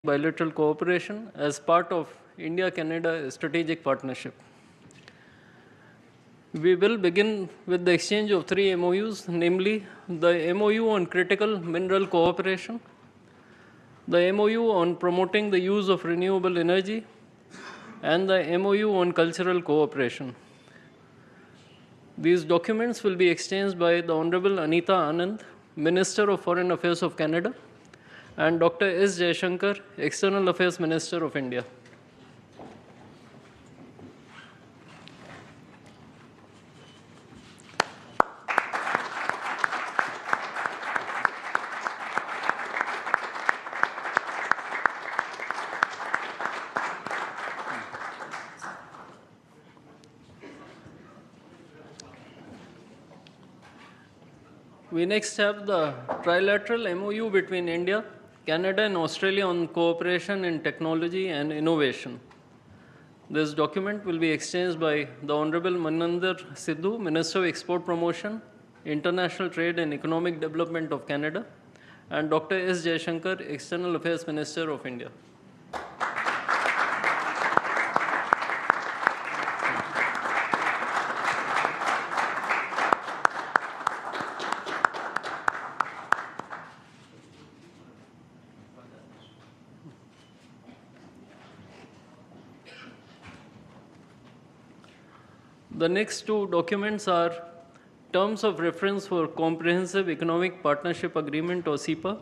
bilateral cooperation as part of India-Canada strategic partnership. We will begin with the exchange of 3 MOUs, namely the MOU on critical mineral cooperation, the MOU on promoting the use of renewable energy, and the MOU on cultural cooperation. These documents will be exchanged by the Honorable Anita Anand, Minister of Foreign Affairs of Canada, and Dr. S. Jaishankar, External Affairs Minister of India. We next have the trilateral MOU between India, Canada, and Australia on cooperation in technology and innovation. This document will be exchanged by the Honorable Maninder Sidhu, Minister of Export Promotion, International Trade and Economic Development of Canada, and Dr. S. Jaishankar, External Affairs Minister of India. The next 2 documents are Terms of Reference for Comprehensive Economic Partnership Agreement or CEPA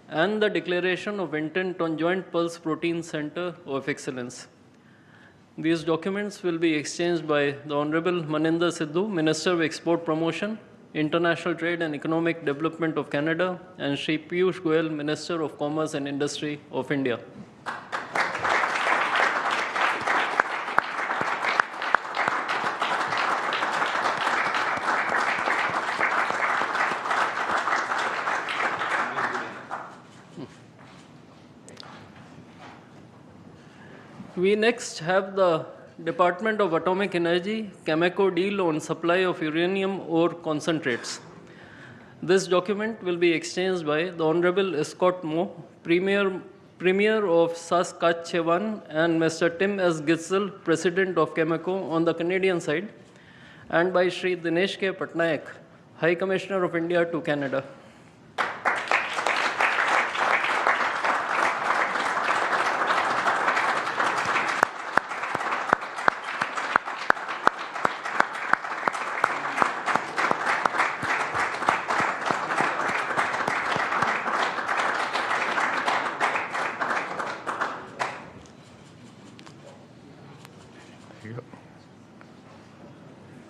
and the Declaration of Intent on Joint Pulse Protein Center of Excellence. These documents will be exchanged by the Honorable Maninder Sidhu, Minister of Export Promotion, International Trade and Economic Development of Canada, and Shri Piyush Goyal, Minister of Commerce and Industry of India. We next have the Department of Atomic Energy Cameco deal on supply of uranium ore concentrates. This document will be exchanged by the Honorable Scott Moe, Premier of Saskatchewan, and Mr. Tim S. Gitzel, President of Cameco on the Canadian side, and by Shri Dinesh K. Patnaik, High Commissioner of India to Canada.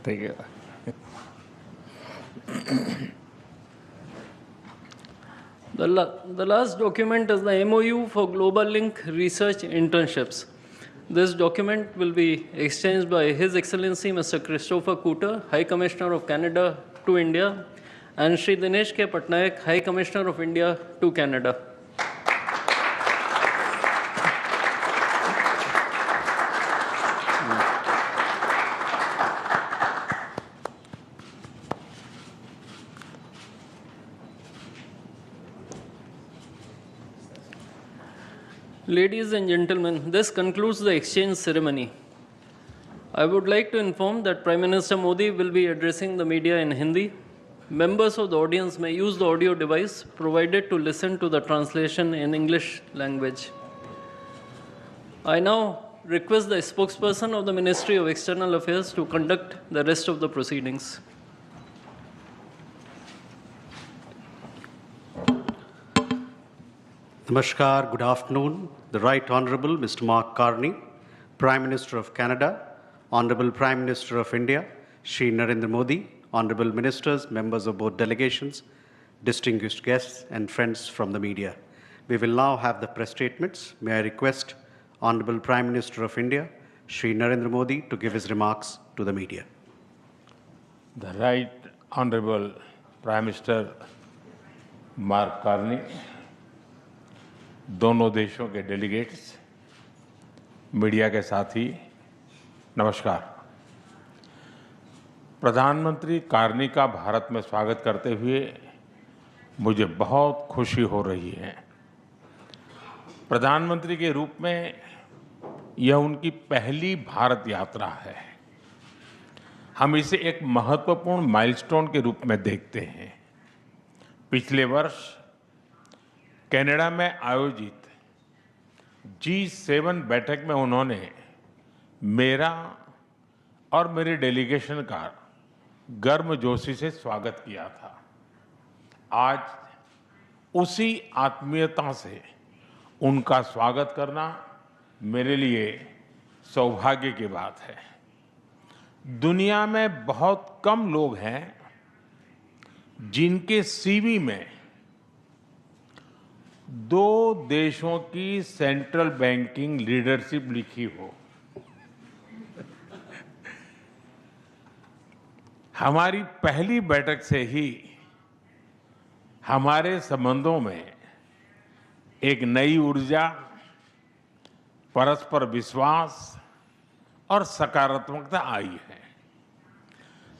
Thank you. The last document is the MOU for Global Link Research Internships. This document will be exchanged by His Excellency Mr. Christopher Cooter, High Commissioner of Canada to India, and Shri Dinesh K. Patnaik, High Commissioner of India to Canada. Ladies and gentlemen, this concludes the exchange ceremony. I would like to inform that Prime Minister Modi will be addressing the media in Hindi. Members of the audience may use the audio device provided to listen to the translation in English language. I now request the spokesperson of the Ministry of External Affairs to conduct the rest of the proceedings. Namaskar, good afternoon. The Right Honourable Mr. Mark Carney, Prime Minister of Canada, Honourable Prime Minister of India, Shri Narendra Modi, Honourable Ministers, members of both delegations, distinguished guests and friends from the media. We will now have the press statements. May I request Honourable Prime Minister of India, Shri Narendra Modi, to give his remarks to the media. The Right Honourable Prime Minister Mark Carney, दोनों देशों के delegates, media के साथी, नमस्कार। प्रधानमंत्री Carney का भारत में स्वागत करते हुए मुझे बहुत खुशी हो रही है। प्रधानमंत्री के रूप में यह उनकी पहली भारत यात्रा है। हम इसे एक महत्वपूर्ण माइलस्टोन के रूप में देखते हैं। पिछले वर्ष कनाडा में आयोजित G7 बैठक में उन्होंने मेरा और मेरे डेलीगेशन का गर्मजोशी से स्वागत किया था। आज उसी आत्मीयता से उनका स्वागत करना मेरे लिए सौभाग्य की बात है। दुनिया में बहुत कम लोग हैं जिनके सीवी में 2 देशों की सेंट्रल बैंकिंग लीडरशिप लिखी हो। हमारी पहली बैठक से ही हमारे संबंधों में एक नई ऊर्जा, परस्पर विश्वास और सकारात्मकता आई है।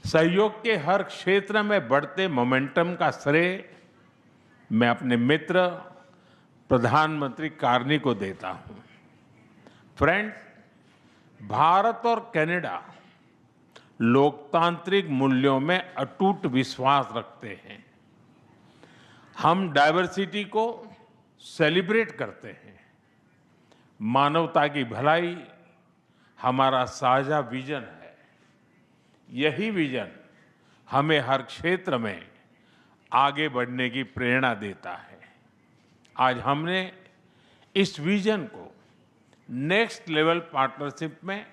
सहयोग के हर क्षेत्र में बढ़ते मोमेंटम का श्रेय मैं अपने मित्र प्रधानमंत्री कार्नी को देता हूं। फ्रेंड्स, भारत और कनाडा लोकतांत्रिक मूल्यों में अटूट विश्वास रखते हैं। हम डाइवर्सिटी को सेलिब्रेट करते हैं। मानवता की भलाई हमारा साझा विजन है। यही विजन हमें हर क्षेत्र में आगे बढ़ने की प्रेरणा देता है। आज हमने इस विजन को नेक्स्ट लेवल पार्टनरशिप में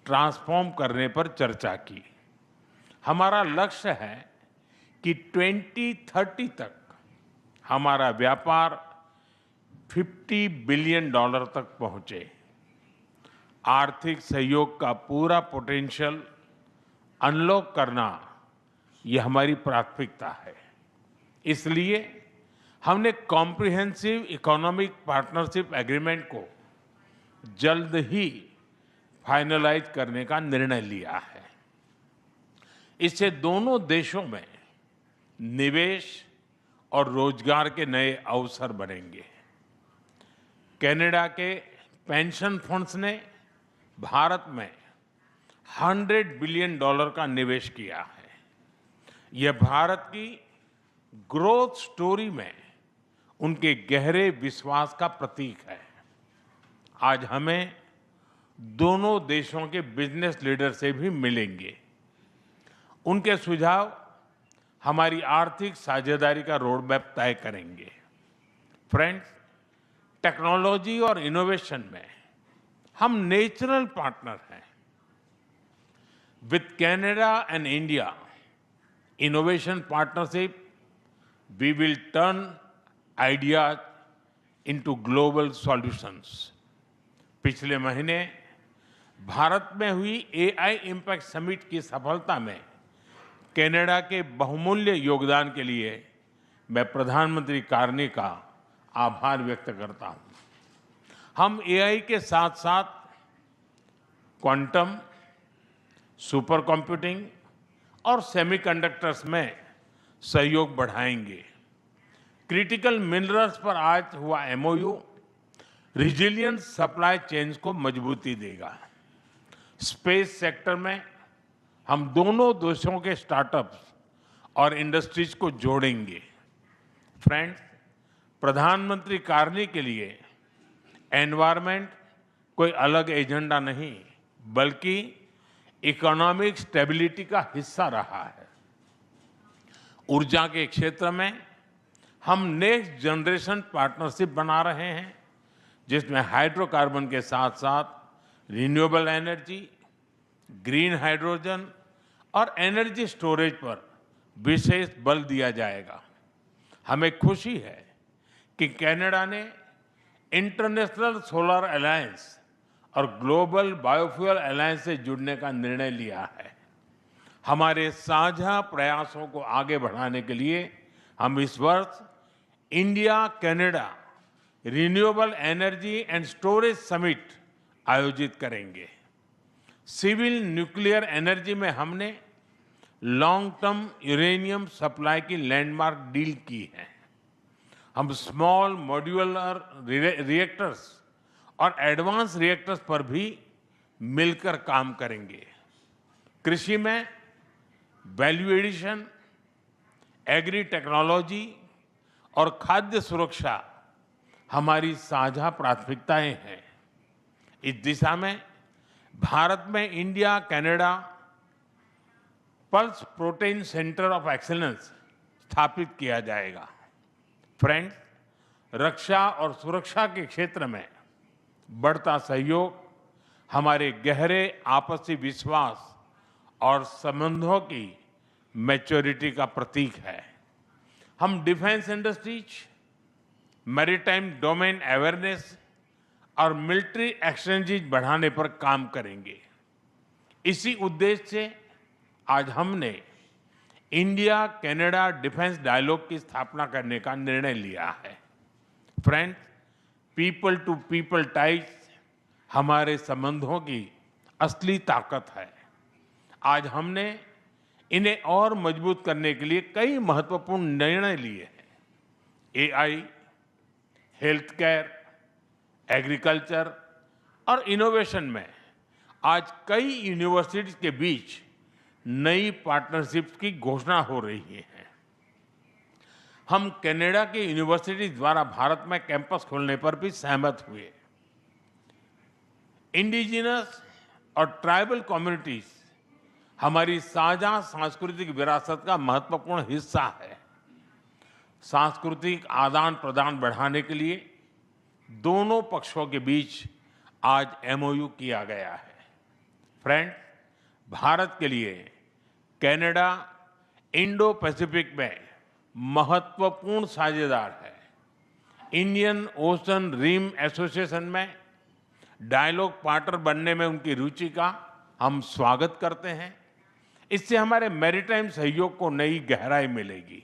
ट्रांसफॉर्म करने पर चर्चा की। हमारा लक्ष्य है कि 2030 तक हमारा व्यापार $50 बिलियन तक पहुंचे। आर्थिक सहयोग का पूरा पोटेंशियल अनलॉक करना यह हमारी प्राथमिकता है। इसलिए हमने कॉम्प्रिहेंसिव इकोनॉमिक पार्टनरशिप एग्रीमेंट को जल्द ही फाइनलाइज करने का निर्णय लिया है। इससे दोनों देशों में निवेश और रोजगार के नए अवसर बनेंगे। कनाडा के पेंशन फंड्स ने भारत में $100 बिलियन का निवेश किया है। यह भारत की ग्रोथ स्टोरी में उनके गहरे विश्वास का प्रतीक है। आज हमें दोनों देशों के बिजनेस लीडर से भी मिलेंगे। उनके सुझाव हमारी आर्थिक साझेदारी का रोडमैप तय करेंगे। फ्रेंड्स, टेक्नोलॉजी और इनोवेशन में हम नेचुरल पार्टनर हैं। With Canada and India innovation partnership we will turn ideas into global solutions. पिछले महीने भारत में हुई AI इम्पैक्ट समिट की सफलता में कनाडा के बहुमूल्य योगदान के लिए मैं प्रधानमंत्री कार्नी का आभार व्यक्त करता हूं। हम AI के साथ साथ क्वांटम, सुपर कंप्यूटिंग और सेमीकंडक्टर्स में सहयोग बढ़ाएंगे। क्रिटिकल मिनरल्स पर आज हुआ MOU रिजिलियंट सप्लाई चेन्स को मजबूती देगा। स्पेस सेक्टर में हम दोनों देशों के स्टार्टअप्स और इंडस्ट्रीज को जोड़ेंगे। फ्रेंड्स, प्रधानमंत्री कार्नी के लिए एनवायरनमेंट कोई अलग एजेंडा नहीं, बल्कि इकोनॉमिक स्टेबिलिटी का हिस्सा रहा है। ऊर्जा के क्षेत्र में हम नेक्स्ट जनरेशन पार्टनरशिप बना रहे हैं, जिसमें हाइड्रोकार्बन के साथ साथ रिन्यूएबल एनर्जी, ग्रीन हाइड्रोजन और एनर्जी स्टोरेज पर विशेष बल दिया जाएगा। हमें खुशी है कि कनाडा ने इंटरनेशनल सोलर अलायंस और ग्लोबल बायोफ्यूल अलायंस से जुड़ने का निर्णय लिया है। हमारे साझा प्रयासों को आगे बढ़ाने के लिए हम इस वर्ष India Canada renewable energy and storage summit आयोजित करेंगे। सिविल न्यूक्लियर एनर्जी में हमने लॉन्ग टर्म यूरेनियम सप्लाई की लैंडमार्क डील की है। हम स्मॉल मॉड्यूलर रिएक्टर्स और एडवांस रिएक्टर्स पर भी मिलकर काम करेंगे। कृषि में वैल्यू एडिशन, एग्री टेक्नोलॉजी और खाद्य सुरक्षा हमारी साझा प्राथमिकताएं हैं। इस दिशा में भारत में India Canada pulse protein centre of excellence स्थापित किया जाएगा। फ्रेंड्स, रक्षा और सुरक्षा के क्षेत्र में बढ़ता सहयोग हमारे गहरे आपसी विश्वास और संबंधों की मैच्योरिटी का प्रतीक है। हम defence industries, maritime domain awareness और मिलिट्री एक्सचेंजेज बढ़ाने पर काम करेंगे। इसी उद्देश्य से आज हमने इंडिया कनाडा डिफेंस डायलॉग की स्थापना करने का निर्णय लिया है। Friends, people to people ties हमारे संबंधों की असली ताकत है। आज हमने इन्हें और मजबूत करने के लिए कई महत्वपूर्ण निर्णय लिए हैं। एआई, हेल्थ केयर, एग्रीकल्चर और इनोवेशन में आज कई यूनिवर्सिटीज के बीच नई पार्टनरशिप्स की घोषणा हो रही है। हम कनाडा की यूनिवर्सिटी द्वारा भारत में कैंपस खोलने पर भी सहमत हुए। इंडिजिनस और ट्राइबल कम्युनिटीज हमारी साझा सांस्कृतिक विरासत का महत्वपूर्ण हिस्सा है। सांस्कृतिक आदान प्रदान बढ़ाने के लिए दोनों पक्षों के बीच आज एमओयू किया गया है। फ्रेंड्स, भारत के लिए कनाडा इंडो पैसिफिक में महत्वपूर्ण साझेदार है। इंडियन ओशन रिम एसोसिएशन में डायलॉग पार्टनर बनने में उनकी रुचि का हम स्वागत करते हैं। इससे हमारे मैरीटाइम सहयोग को नई गहराई मिलेगी।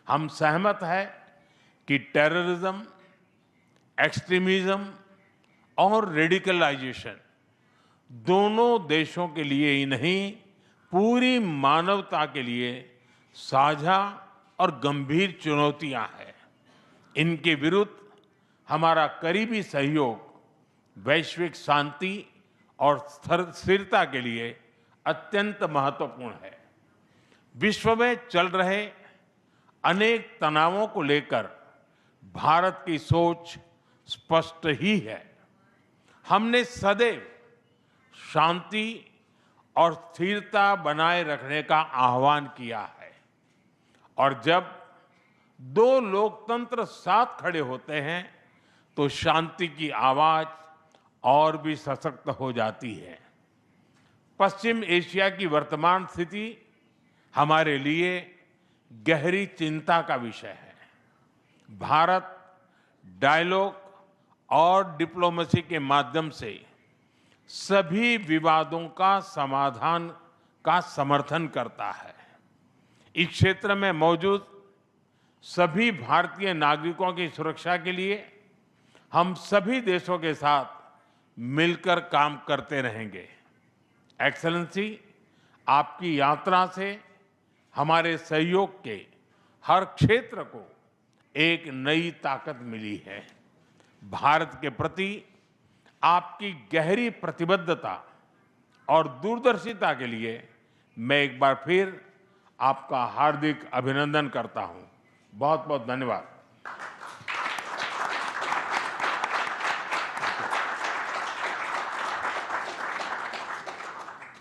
हम सहमत हैं कि टेररिज्म, एक्सट्रीमिज्म और रेडिकलाइजेशन दोनों देशों के लिए ही नहीं, पूरी मानवता के लिए साझा और गंभीर चुनौतियां हैं। इनके विरुद्ध हमारा करीबी सहयोग वैश्विक शांति और स्थिरता के लिए अत्यंत महत्वपूर्ण है। विश्व में चल रहे अनेक तनावों को लेकर भारत की सोच स्पष्ट ही है। हमने सदैव शांति और स्थिरता बनाए रखने का आह्वान किया है, और जब दो लोकतंत्र साथ खड़े होते हैं तो शांति की आवाज और भी सशक्त हो जाती है। पश्चिम एशिया की वर्तमान स्थिति हमारे लिए गहरी चिंता का विषय है। भारत डायलॉग और डिप्लोमेसी के माध्यम से सभी विवादों का समाधान का समर्थन करता है। इस क्षेत्र में मौजूद सभी भारतीय नागरिकों की सुरक्षा के लिए हम सभी देशों के साथ मिलकर काम करते रहेंगे। एक्सेलेंसी, आपकी यात्रा से हमारे सहयोग के हर क्षेत्र को एक नई ताकत मिली है। भारत के प्रति आपकी गहरी प्रतिबद्धता और दूरदर्शिता के लिए मैं एक बार फिर आपका हार्दिक अभिनंदन करता हूं। बहुत बहुत धन्यवाद।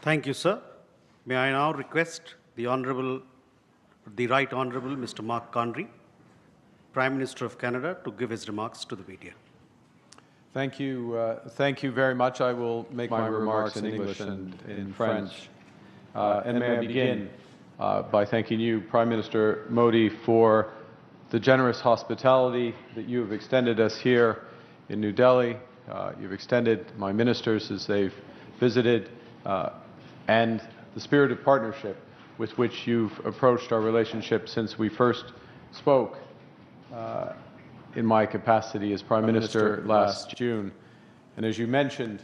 Thank you, sir. May I now request the Right Honourable Mr. Mark Carney, Prime Minister of Canada, to give his remarks to the media. Thank you very much. I will make my remarks in English and in French. And may I begin by thanking you, Prime Minister Modi, for the generous hospitality that you have extended us here in New Delhi. You've extended my ministers as they've visited, and the spirit of partnership with which you've approached our relationship since we first spoke in my capacity as Prime Minister last June. And as you mentioned,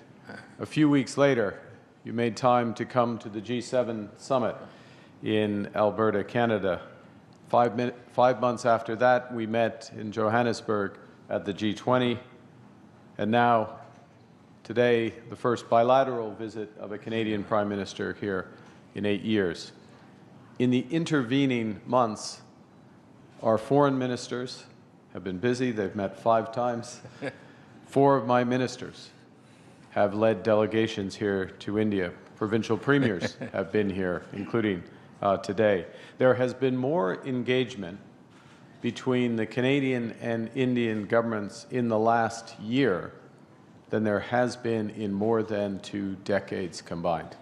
a few weeks later, you made time to come to the G7 summit in Alberta, Canada. 5 months after that, we met in Johannesburg at the G20, and now, today, the first bilateral visit of a Canadian Prime Minister here in 8 years. In the intervening months, our foreign ministers have been busy. They've met 5 times. 4 of my ministers have led delegations here to India. Provincial premiers have been here, including today. There has been more engagement between the Canadian and Indian governments in the last year than there has been in more than 2 decades combined.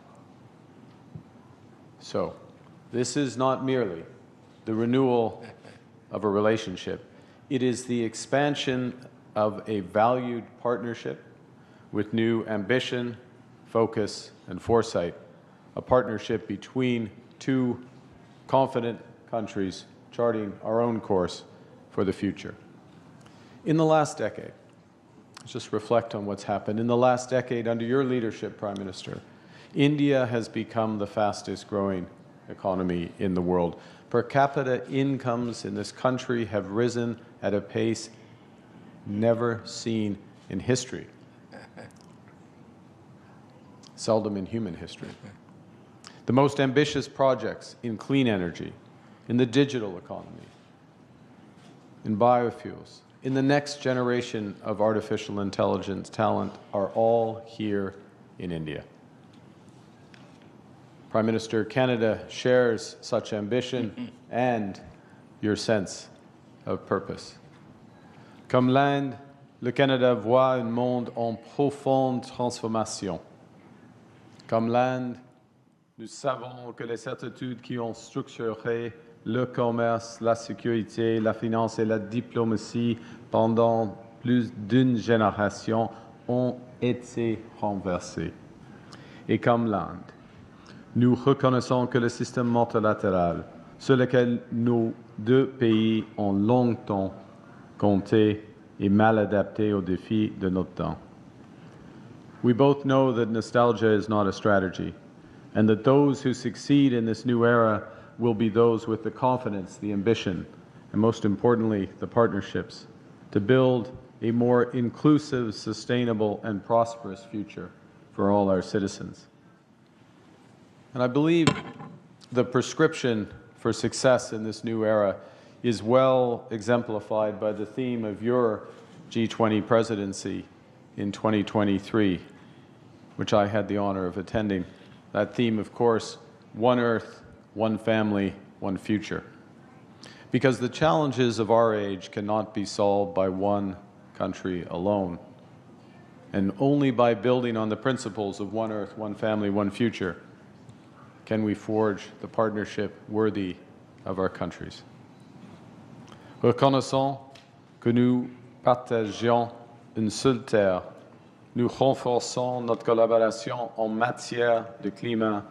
So, this is not merely the renewal of a relationship. It is the expansion of a valued partnership with new ambition, focus, and foresight, a partnership between 2 confident countries charting our own course for the future. In the last decade, let's just reflect on what's happened. In the last decade, under your leadership, Prime Minister, India has become the fastest growing economy in the world. Per capita incomes in this country have risen at a pace never seen in history, seldom in human history. The most ambitious projects in clean energy, in the digital economy, in biofuels, in the next generation of artificial intelligence talent are all here in India. Prime Minister, Canada shares such ambition and your sense of purpose. Comme l'Inde, le Canada voit un monde en profonde transformation. Comme l'Inde, nous savons que les certitudes qui ont structuré le commerce, la sécurité, la finance et la diplomatie pendant plus d'une génération ont été renversées. Et comme l'Inde, nous reconnaissons que le système multilatéral sur lequel nos 2 pays ont longtemps compté est mal adapté aux défis de notre temps. We both know that nostalgia is not a strategy, and that those who succeed in this new era will be those with the confidence, the ambition, and most importantly, the partnerships to build a more inclusive, sustainable, and prosperous future for all our citizens. And I believe the prescription for success in this new era is well exemplified by the theme of your G20 presidency in 2023, which I had the honor of attending. That theme, of course, one Earth, one family, one future. Because the challenges of our age cannot be solved by one country alone. And only by building on the principles of one Earth, one family, one future can we forge the partnership worthy of our countries. Reconnaissons que nous partageons une seule terre, nous renforçons notre collaboration en matière de climat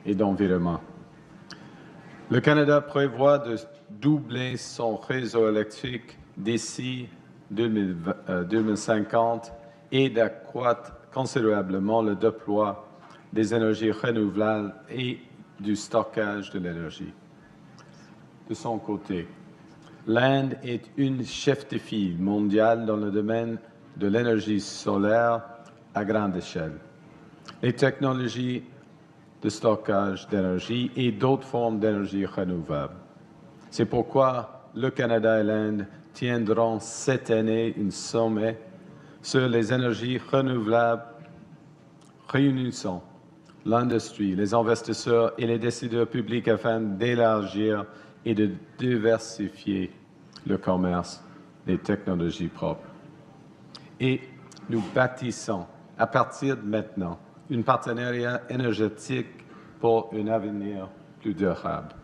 et d'environnement. Le Canada prévoit de doubler son réseau électrique d'ici 2050 et d'accroître considérablement le déploiement des énergies renouvelables et du stockage de l'énergie. De son côté, l'Inde est une chef de file mondiale dans le domaine de l'énergie solaire à grande échelle. Les technologies de stockage d'énergie et d'autres formes d'énergie renouvelable. C'est pourquoi le Canada et l'Inde tiendront cette année un sommet sur les énergies renouvelables réunissant l'industrie, les investisseurs et les décideurs publics afin d'élargir et de diversifier le commerce des technologies propres. Et nous bâtissons à partir de maintenant un partenariat énergétique pour un avenir plus durable.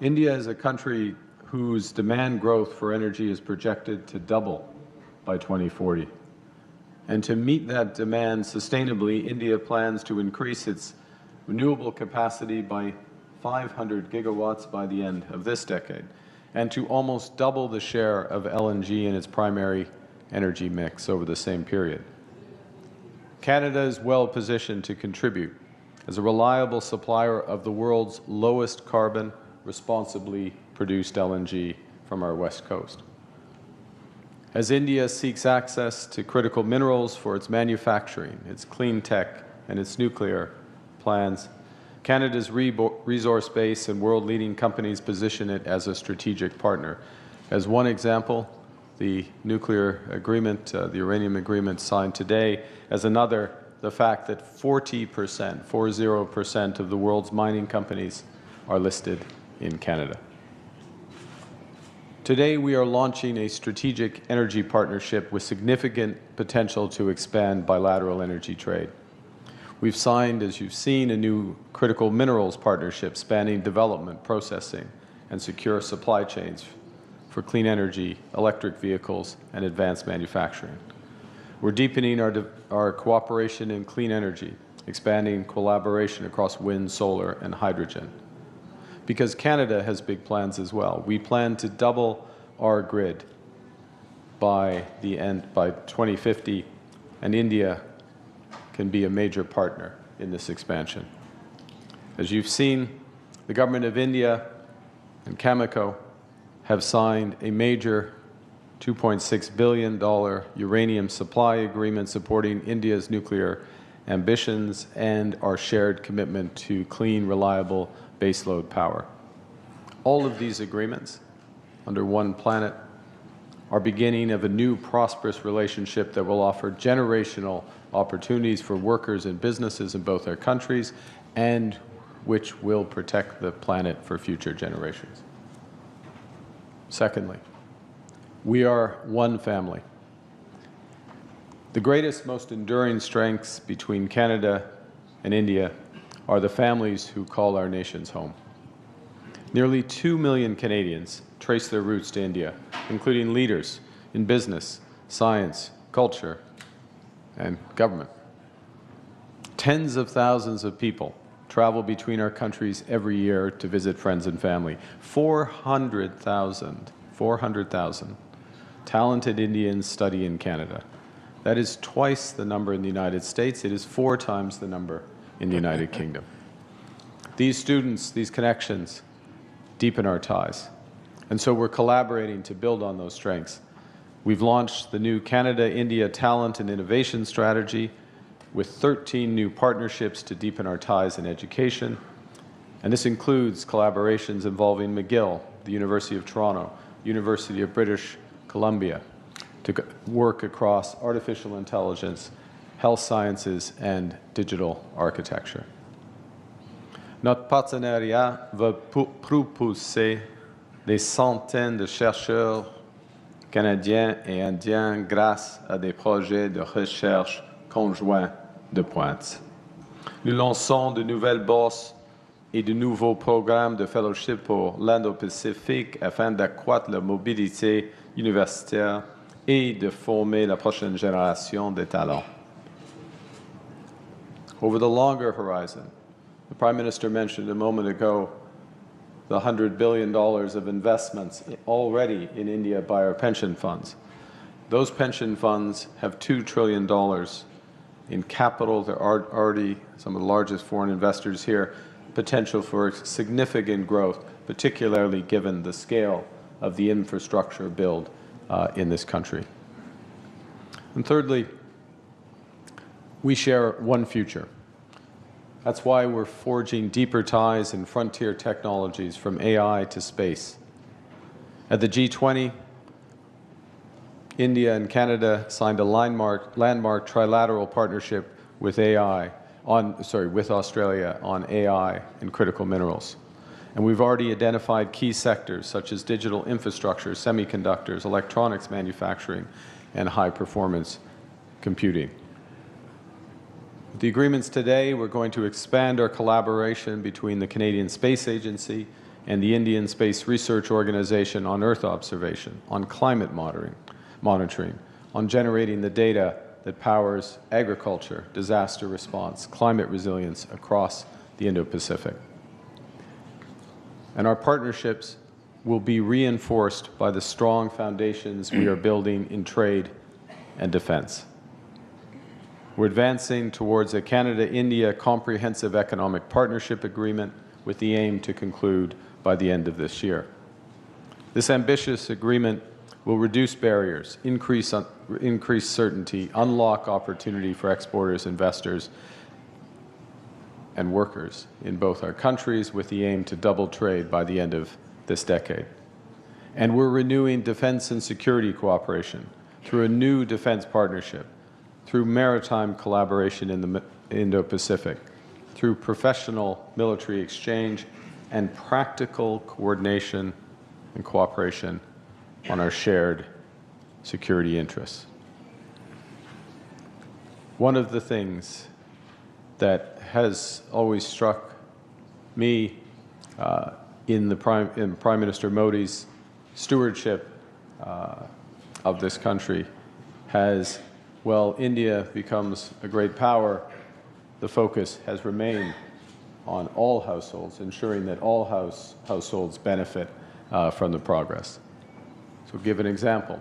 India is a country whose demand growth for energy is projected to double by 2040. And to meet that demand sustainably, India plans to increase its renewable capacity by 500 gigawatts by the end of this decade, and to almost double the share of LNG in its primary energy mix over the same period. Canada is well positioned to contribute as a reliable supplier of the world's lowest carbon, responsibly produced LNG from our west coast. As India seeks access to critical minerals for its manufacturing, its clean tech, and its nuclear plans, Canada's resource base and world-leading companies position it as a strategic partner. As one example, the nuclear agreement, the uranium agreement signed today. As another, the fact that 40% of the world's mining companies are listed in Canada. Today, we are launching a strategic energy partnership with significant potential to expand bilateral energy trade. We've signed, as you've seen, a new critical minerals partnership spanning development, processing, and secure supply chains for clean energy, electric vehicles, and advanced manufacturing. We're deepening our cooperation in clean energy, expanding collaboration across wind, solar, and hydrogen. Because Canada has big plans as well. We plan to double our grid by 2050, and India can be a major partner in this expansion. As you've seen, the government of India and Cameco have signed a major $2.6 billion uranium supply agreement supporting India's nuclear ambitions and our shared commitment to clean, reliable baseload power. All of these agreements, under one planet, are beginning of a new prosperous relationship that will offer generational opportunities for workers and businesses in both our countries, and which will protect the planet for future generations. Secondly, we are one family. The greatest, most enduring strengths between Canada and India are the families who call our nations home. Nearly 2 million Canadians trace their roots to India, including leaders in business, science, culture, and government. Tens of thousands of people travel between our countries every year to visit friends and family. 400,000 talented Indians study in Canada. That is twice the number in the United States. It is 4 times the number in the United Kingdom. These students, these connections, deepen our ties. And so we're collaborating to build on those strengths. We've launched the new Canada-India Talent and Innovation Strategy with 13 new partnerships to deepen our ties in education. And this includes collaborations involving McGill, the University of Toronto, University of British Columbia, to work across artificial intelligence, health sciences, and digital architecture. Notre partenariat va propulser des centaines de chercheurs canadiens et indiens grâce à des projets de recherche conjoints de pointe. Nous lançons de nouvelles bourses et de nouveaux programmes de fellowship pour l'Indo-Pacifique afin d'accroître la mobilité universitaire et de former la prochaine génération de talents. Over the longer horizon, the Prime Minister mentioned a moment ago the $100 billion of investments already in India by our pension funds. Those pension funds have $2 trillion in capital. There are already some of the largest foreign investors here, potential for significant growth, particularly given the scale of the infrastructure build in this country. And thirdly, we share one future. That's why we're forging deeper ties in frontier technologies from AI to space. At the G20, India and Canada signed a landmark trilateral partnership with Australia on AI and critical minerals. And we've already identified key sectors such as digital infrastructure, semiconductors, electronics manufacturing, and high-performance computing. With the agreements today, we're going to expand our collaboration between the Canadian Space Agency and the Indian Space Research Organization on Earth observation, on climate monitoring, on generating the data that powers agriculture, disaster response, climate resilience across the Indo-Pacific. And our partnerships will be reinforced by the strong foundations we are building in trade and defense. We're advancing towards a Canada-India comprehensive economic partnership agreement with the aim to conclude by the end of this year. This ambitious agreement will reduce barriers, increase certainty, unlock opportunity for exporters, investors, and workers in both our countries, with the aim to double trade by the end of this decade. And we're renewing defense and security cooperation through a new defense partnership, through maritime collaboration in the Indo-Pacific, through professional military exchange, and practical coordination and cooperation on our shared security interests. One of the things that has always struck me in Prime Minister Modi's stewardship of this country has, well, India becomes a great power, the focus has remained on all households, ensuring that all households benefit from the progress. So give an example.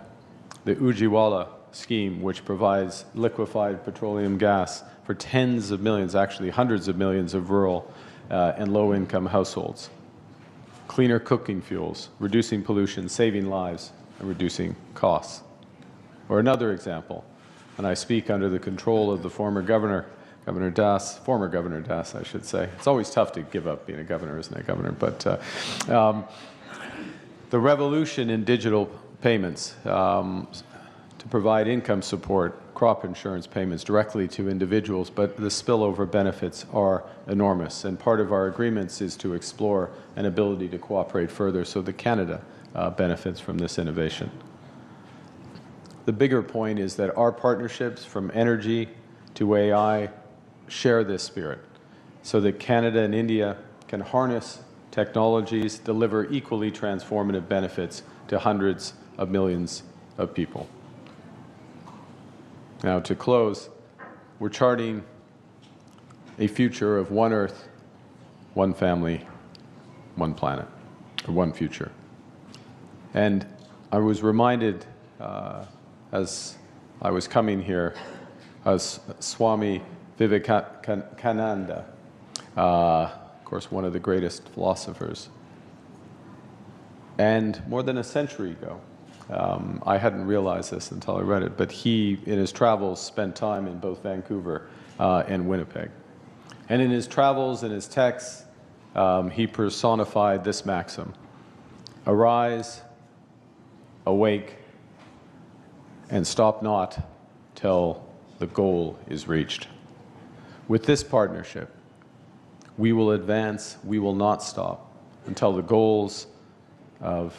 The Ujjiwala scheme, which provides liquefied petroleum gas for tens of millions, actually hundreds of millions of rural and low-income households. Cleaner cooking fuels, reducing pollution, saving lives, and reducing costs. Or another example, and I speak under the control of the former Governor Das, I should say. It's always tough to give up being a governor, isn't it, Governor? But the revolution in digital payments to provide income support, crop insurance payments directly to individuals, but the spillover benefits are enormous. And part of our agreements is to explore an ability to cooperate further so that Canada benefits from this innovation. The bigger point is that our partnerships, from energy to AI, share this spirit so that Canada and India can harness technologies, deliver equally transformative benefits to hundreds of millions of people. Now, to close, we're charting a future of one Earth, one family, one planet, or one future. And I was reminded as I was coming here, as Swami Vivekananda, of course, one of the greatest philosophers. And more than a century ago, I hadn't realized this until I read it, but he, in his travels, spent time in both Vancouver and Winnipeg. And in his travels and his texts, he personified this maxim: arise, awake, and stop not till the goal is reached. With this partnership, we will advance, we will not stop until the goals of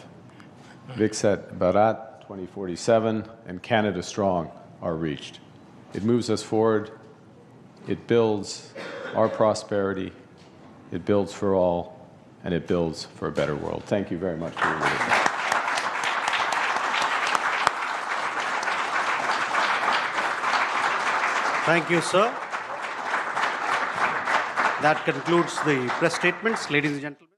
Viksit Bharat 2047 and Canada Strong are reached. It moves us forward, it builds our prosperity, it builds for all, and it builds for a better world. Thank you very much for your listening. Thank you, sir. That concludes the press statements. Ladies and gentlemen.